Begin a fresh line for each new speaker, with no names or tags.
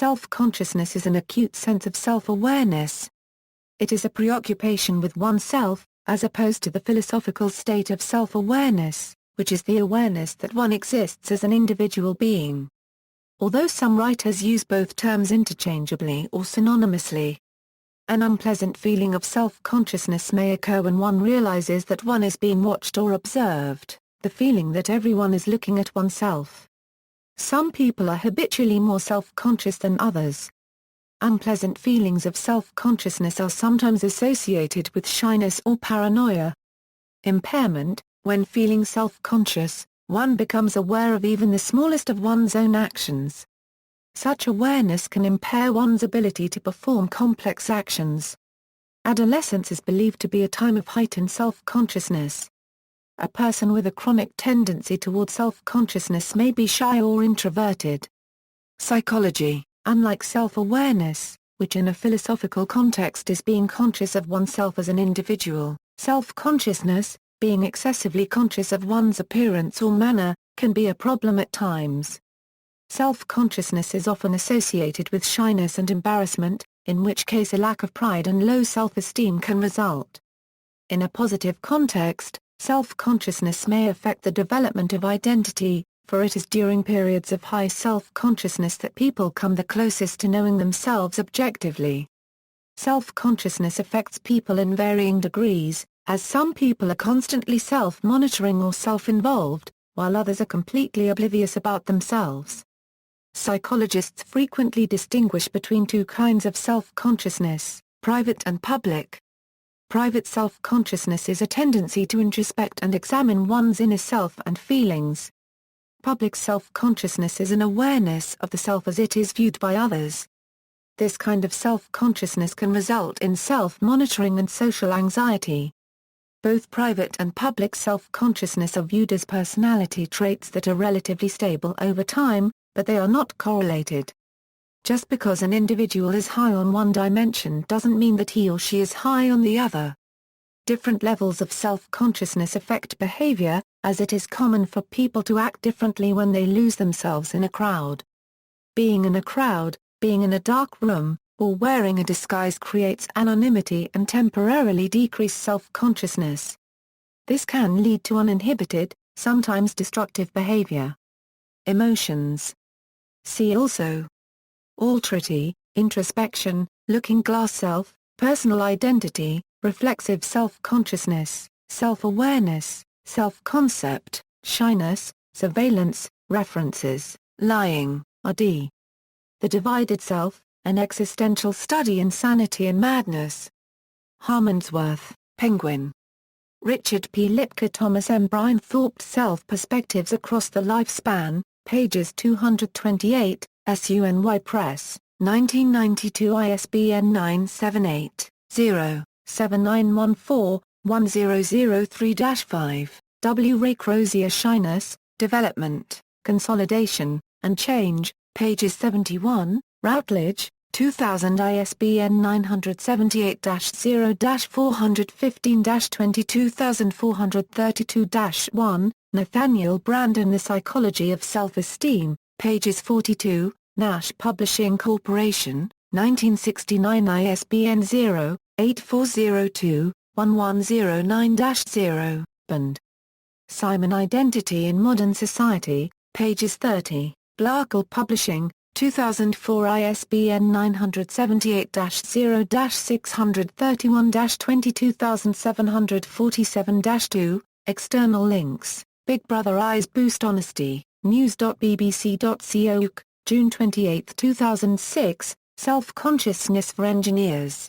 Self-consciousness is an acute sense of self-awareness. It is a preoccupation with oneself, as opposed to the philosophical state of self-awareness, which is the awareness that one exists as an individual being. Although some writers use both terms interchangeably or synonymously, an unpleasant feeling of self-consciousness may occur when one realizes that one is being watched or observed, the feeling that everyone is looking at oneself. Some people are habitually more self-conscious than others. Unpleasant feelings of self-consciousness are sometimes associated with shyness or paranoia. Impairment: when feeling self-conscious, one becomes aware of even the smallest of one's own actions. Such awareness can impair one's ability to perform complex actions. Adolescence is believed to be a time of heightened self-consciousness. A person with a chronic tendency toward self-consciousness may be shy or introverted. Psychology: unlike self-awareness, which in a philosophical context is being conscious of oneself as an individual, self-consciousness, being excessively conscious of one's appearance or manner, can be a problem at times. Self-consciousness is often associated with shyness and embarrassment, in which case a lack of pride and low self-esteem can result. In a positive context, self-consciousness may affect the development of identity, for it is during periods of high self-consciousness that people come the closest to knowing themselves objectively. Self-consciousness affects people in varying degrees, as some people are constantly self-monitoring or self-involved, while others are completely oblivious about themselves. Psychologists frequently distinguish between two kinds of self-consciousness, private and public. Private self-consciousness is a tendency to introspect and examine one's inner self and feelings. Public self-consciousness is an awareness of the self as it is viewed by others. This kind of self-consciousness can result in self-monitoring and social anxiety. Both private and public self-consciousness are viewed as personality traits that are relatively stable over time, but they are not correlated. Just because an individual is high on one dimension doesn't mean that he or she is high on the other. Different levels of self-consciousness affect behavior, as it is common for people to act differently when they lose themselves in a crowd. Being in a crowd, being in a dark room, or wearing a disguise creates anonymity and temporarily decrease self-consciousness. This can lead to uninhibited, sometimes destructive behavior. Emotions. See also: alterity, introspection, looking-glass self, personal identity, reflexive self-consciousness, self-awareness, self-concept, shyness, surveillance. References: lying, R.D. The Divided Self, An Existential Study in Sanity and Madness. Harmondsworth, Penguin. Richard P. Lipka, Thomas M. Brian Thorpe. Self-Perspectives Across the Lifespan, pages 228, SUNY Press, 1992. ISBN 978-0-7914-1003-5. W. Ray Crozier. Shyness, Development, Consolidation, and Change, pages 71, Routledge, 2000. ISBN 978-0-415-22432-1, Nathaniel Branden. The Psychology of Self-Esteem, pages 42, Nash Publishing Corporation, 1969. ISBN 0-8402-1109-0, Bond. Simon. Identity in Modern Society, pages 30, Blarkle Publishing, 2004. ISBN 978-631-22747-2. External links: Big Brother Eyes Boost Honesty, news.bbc.co.uk, June 28, 2006, Self-Consciousness for Engineers.